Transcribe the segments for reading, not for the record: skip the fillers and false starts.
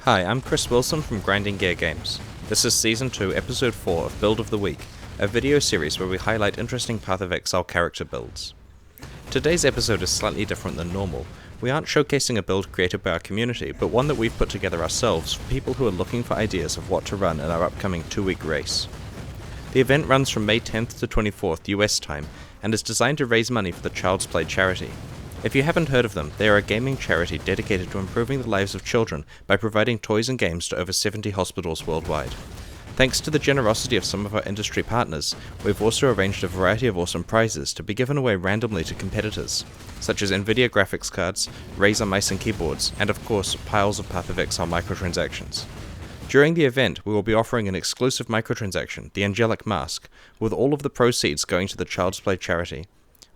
Hi, I'm Chris Wilson from Grinding Gear Games. This is Season 2, Episode 4 of Build of the Week, a video series where we highlight interesting Path of Exile character builds. Today's episode is slightly different than normal. We aren't showcasing a build created by our community, but one that we've put together ourselves for people who are looking for ideas of what to run in our upcoming 2-week race. The event runs from May 10th to 24th US time, and is designed to raise money for the Child's Play charity. If you haven't heard of them, they are a gaming charity dedicated to improving the lives of children by providing toys and games to over 70 hospitals worldwide. Thanks to the generosity of some of our industry partners, we've also arranged a variety of awesome prizes to be given away randomly to competitors, such as Nvidia graphics cards, Razer mice and keyboards, and of course, piles of Path of Exile microtransactions. During the event, we will be offering an exclusive microtransaction, the Angelic Mask, with all of the proceeds going to the Child's Play charity.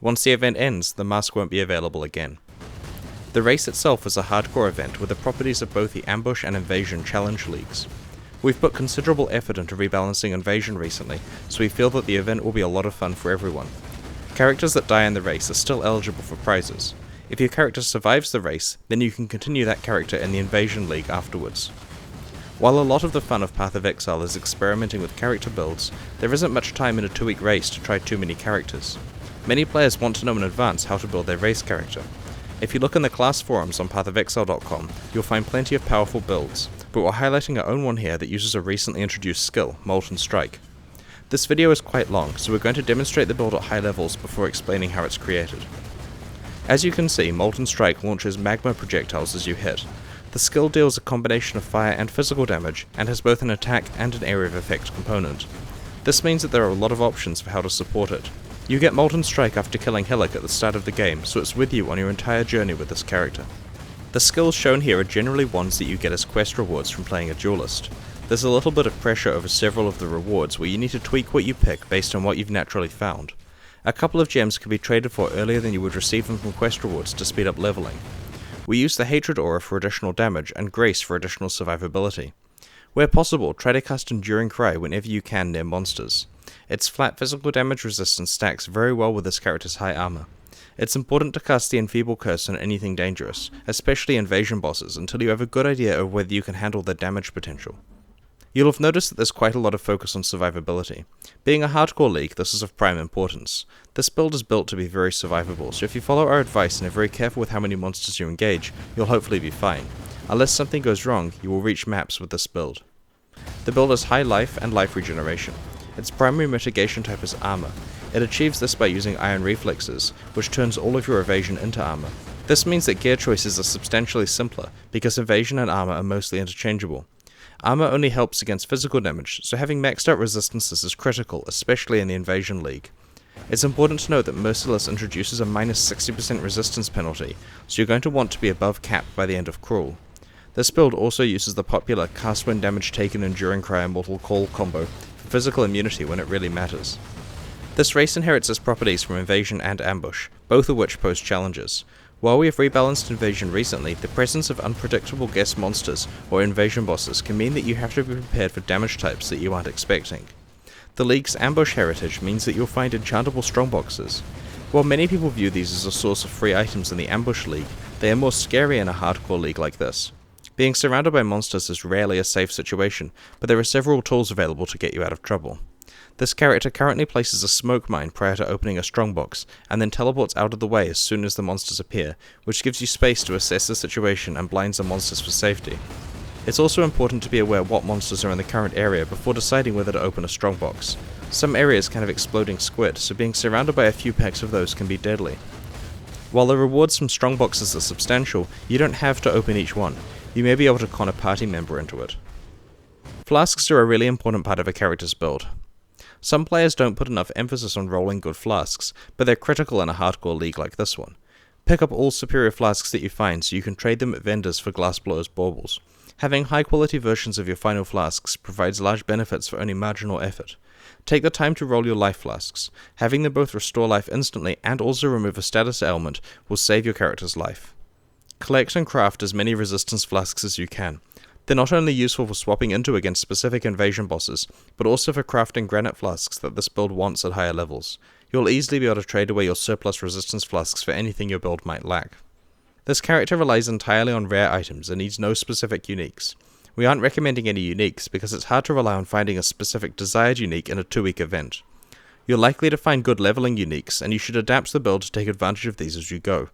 Once the event ends, the mask won't be available again. The race itself is a hardcore event with the properties of both the Ambush and Invasion challenge leagues. We've put considerable effort into rebalancing Invasion recently, so we feel that the event will be a lot of fun for everyone. Characters that die in the race are still eligible for prizes. If your character survives the race, then you can continue that character in the Invasion League afterwards. While a lot of the fun of Path of Exile is experimenting with character builds, there isn't much time in a 2-week race to try too many characters. Many players want to know in advance how to build their race character. If you look in the class forums on pathofexile.com, you'll find plenty of powerful builds, but we're highlighting our own one here that uses a recently introduced skill, Molten Strike. This video is quite long, so we're going to demonstrate the build at high levels before explaining how it's created. As you can see, Molten Strike launches magma projectiles as you hit. The skill deals a combination of fire and physical damage, and has both an attack and an area of effect component. This means that there are a lot of options for how to support it. You get Molten Strike after killing Hillock at the start of the game, so it's with you on your entire journey with this character. The skills shown here are generally ones that you get as quest rewards from playing a Duelist. There's a little bit of pressure over several of the rewards where you need to tweak what you pick based on what you've naturally found. A couple of gems can be traded for earlier than you would receive them from quest rewards to speed up leveling. We use the Hatred Aura for additional damage and Grace for additional survivability. Where possible, try to cast Enduring Cry whenever you can near monsters. Its flat physical damage resistance stacks very well with this character's high armor. It's important to cast the Enfeeble Curse on anything dangerous, especially invasion bosses, until you have a good idea of whether you can handle their damage potential. You'll have noticed that there's quite a lot of focus on survivability. Being a hardcore league, this is of prime importance. This build is built to be very survivable, so if you follow our advice and are very careful with how many monsters you engage, you'll hopefully be fine. Unless something goes wrong, you will reach maps with this build. The build has high life and life regeneration. Its primary mitigation type is armor. It achieves this by using iron reflexes, which turns all of your evasion into armor. This means that gear choices are substantially simpler, because evasion and armor are mostly interchangeable. Armor only helps against physical damage, so having maxed out resistances is critical, especially in the Invasion League. It's important to note that Merciless introduces a minus 60% resistance penalty, so you're going to want to be above cap by the end of Cruel. This build also uses the popular Cast When Damage Taken Enduring Cry Immortal Call combo for physical immunity when it really matters. This race inherits its properties from Invasion and Ambush, both of which pose challenges. While we have rebalanced Invasion recently, the presence of unpredictable guest monsters or invasion bosses can mean that you have to be prepared for damage types that you aren't expecting. The League's Ambush heritage means that you'll find enchantable strongboxes. While many people view these as a source of free items in the Ambush League, they are more scary in a hardcore league like this. Being surrounded by monsters is rarely a safe situation, but there are several tools available to get you out of trouble. This character currently places a smoke mine prior to opening a strongbox, and then teleports out of the way as soon as the monsters appear, which gives you space to assess the situation and blinds the monsters for safety. It's also important to be aware what monsters are in the current area before deciding whether to open a strongbox. Some areas can have exploding squid, so being surrounded by a few packs of those can be deadly. While the rewards from strongboxes are substantial, you don't have to open each one. You may be able to con a party member into it. Flasks are a really important part of a character's build. Some players don't put enough emphasis on rolling good flasks, but they're critical in a hardcore league like this one. Pick up all superior flasks that you find so you can trade them at vendors for glassblowers baubles. Having high quality versions of your final flasks provides large benefits for only marginal effort. Take the time to roll your life flasks. Having them both restore life instantly and also remove a status ailment will save your character's life. Collect and craft as many resistance flasks as you can. They're not only useful for swapping into against specific invasion bosses, but also for crafting granite flasks that this build wants at higher levels. You'll easily be able to trade away your surplus resistance flasks for anything your build might lack. This character relies entirely on rare items and needs no specific uniques. We aren't recommending any uniques because it's hard to rely on finding a specific desired unique in a 2-week event. You're likely to find good leveling uniques, and you should adapt the build to take advantage of these as you go.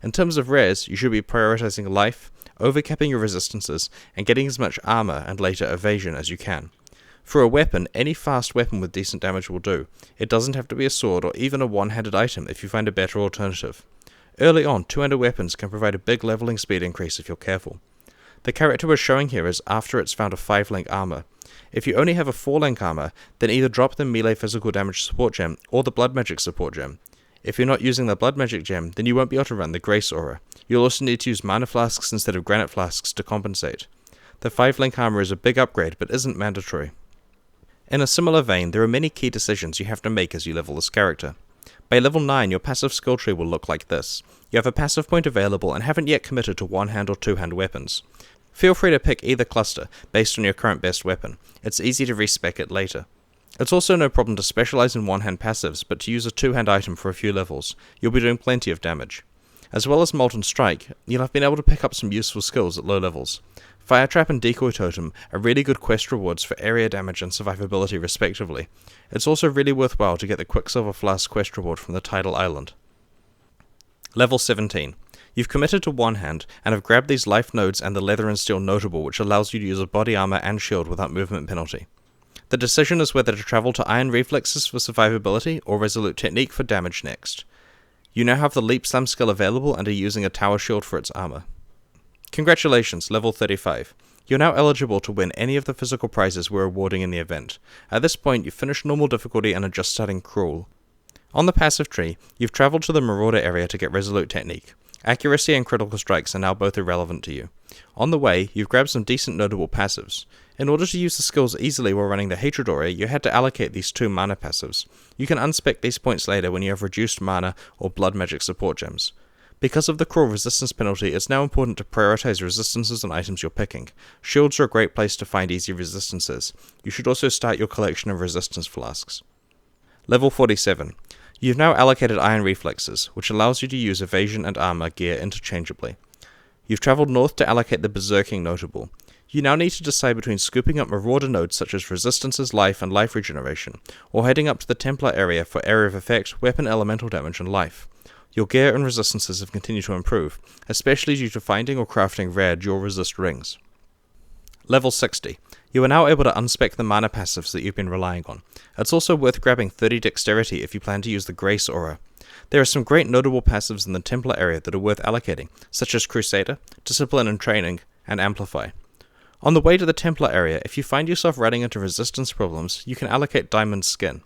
In terms of rares, you should be prioritizing life, overcapping your resistances, and getting as much armor and later evasion as you can. For a weapon, any fast weapon with decent damage will do. It doesn't have to be a sword or even a one-handed item if you find a better alternative. Early on, two-handed weapons can provide a big leveling speed increase if you're careful. The character we're showing here is after it's found a 5-link armor. If you only have a 4-link armor, then either drop the melee physical damage support gem or the blood magic support gem. If you're not using the blood magic gem, then you won't be able to run the grace aura. You'll also need to use mana flasks instead of granite flasks to compensate. The 5-link armor is a big upgrade, but isn't mandatory. In a similar vein, there are many key decisions you have to make as you level this character. By level 9, your passive skill tree will look like this. You have a passive point available and haven't yet committed to one-hand or two-hand weapons. Feel free to pick either cluster, based on your current best weapon. It's easy to respec it later. It's also no problem to specialize in one-hand passives, but to use a two-hand item for a few levels. You'll be doing plenty of damage. As well as Molten Strike, you'll have been able to pick up some useful skills at low levels. Fire Trap and Decoy Totem are really good quest rewards for area damage and survivability respectively. It's also really worthwhile to get the Quicksilver Flask quest reward from the Tidal Island. Level 17. You've committed to one hand and have grabbed these life nodes and the leather and steel notable, which allows you to use a body armor and shield without movement penalty. The decision is whether to travel to Iron Reflexes for survivability or Resolute Technique for damage next. You now have the Leap Slam skill available and are using a tower shield for its armor. Congratulations, level 35. You're now eligible to win any of the physical prizes we're awarding in the event. At this point, you've finished normal difficulty and are just starting cruel. On the passive tree, you've traveled to the Marauder area to get Resolute Technique. Accuracy and critical strikes are now both irrelevant to you. On the way, you've grabbed some decent notable passives. In order to use the skills easily while running the Hatred Aura, you had to allocate these 2 mana passives. You can unspec these points later when you have reduced mana or blood magic support gems. Because of the cruel resistance penalty, it's now important to prioritize resistances on items you're picking. Shields are a great place to find easy resistances. You should also start your collection of resistance flasks. Level 47. You've now allocated Iron Reflexes, which allows you to use evasion and armor gear interchangeably. You've traveled north to allocate the Berserking notable. You now need to decide between scooping up Marauder nodes such as Resistances, Life, and Life Regeneration, or heading up to the Templar area for Area of Effect, Weapon Elemental Damage, and Life. Your gear and resistances have continued to improve, especially due to finding or crafting rare dual resist rings. Level 60. You are now able to unspec the mana passives that you've been relying on. It's also worth grabbing 30 dexterity if you plan to use the Grace Aura. There are some great notable passives in the Templar area that are worth allocating, such as Crusader, Discipline and Training, and Amplify. On the way to the Templar area, if you find yourself running into resistance problems, you can allocate Diamond Skin.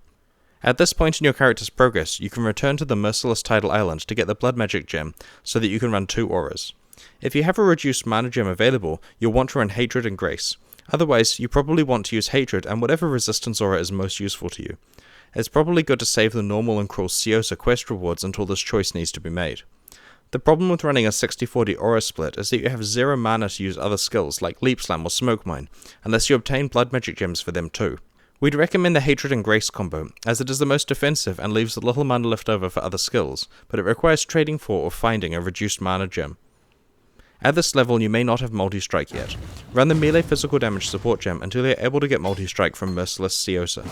At this point in your character's progress, you can return to the Merciless Tidal Island to get the Blood Magic Gem so that you can run 2 auras. If you have a reduced mana gem available, you'll want to run Hatred and Grace. Otherwise, you probably want to use Hatred and whatever resistance aura is most useful to you. It's probably good to save the normal and cruel Siosa quest rewards until this choice needs to be made. The problem with running a 60-40 aura split is that you have 0 mana to use other skills like Leap Slam or Smoke Mine, unless you obtain Blood Magic Gems for them too. We'd recommend the Hatred and Grace combo, as it is the most defensive and leaves a little mana left over for other skills, but it requires trading for or finding a reduced mana gem. At this level, you may not have multi-strike yet. Run the melee physical damage support gem until you're able to get multi-strike from Merciless Siosa.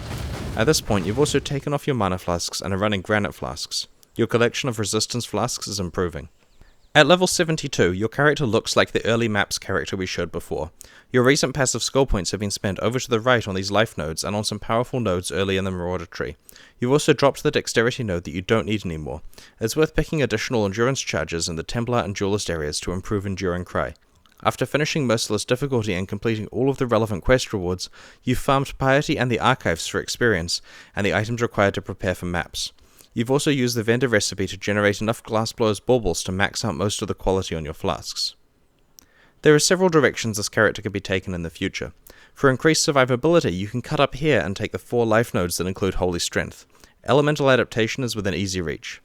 At this point, you've also taken off your mana flasks and are running granite flasks. Your collection of resistance flasks is improving. At level 72, your character looks like the early maps character we showed before. Your recent passive skill points have been spent over to the right on these life nodes and on some powerful nodes early in the Marauder tree. You've also dropped the dexterity node that you don't need anymore. It's worth picking additional endurance charges in the Templar and Duelist areas to improve Enduring Cry. After finishing Merciless difficulty and completing all of the relevant quest rewards, you've farmed Piety and the Archives for experience, and the items required to prepare for maps. You've also used the vendor recipe to generate enough Glassblower's baubles to max out most of the quality on your flasks. There are several directions this character can be taken in the future. For increased survivability, you can cut up here and take the 4 life nodes that include Holy Strength. Elemental Adaptation is within easy reach.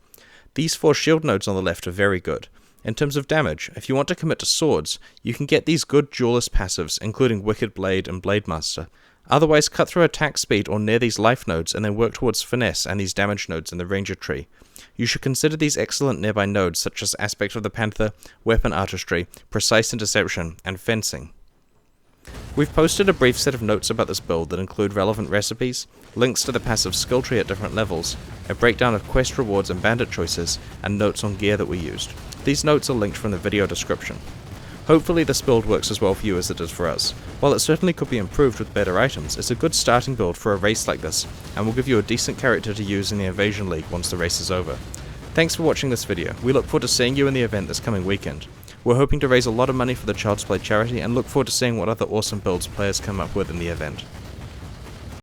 These 4 shield nodes on the left are very good. In terms of damage, if you want to commit to swords, you can get these good duelist passives, including Wicked Blade and Blade Master. Otherwise, cut through attack speed or near these life nodes and then work towards finesse and these damage nodes in the Ranger tree. You should consider these excellent nearby nodes such as Aspect of the Panther, Weapon Artistry, Precise Interception, and Fencing. We've posted a brief set of notes about this build that include relevant recipes, links to the passive skill tree at different levels, a breakdown of quest rewards and bandit choices, and notes on gear that we used. These notes are linked from the video description. Hopefully this build works as well for you as it does for us. While it certainly could be improved with better items, it's a good starting build for a race like this, and will give you a decent character to use in the Invasion League once the race is over. Thanks for watching this video. We look forward to seeing you in the event this coming weekend. We're hoping to raise a lot of money for the Child's Play charity and look forward to seeing what other awesome builds players come up with in the event.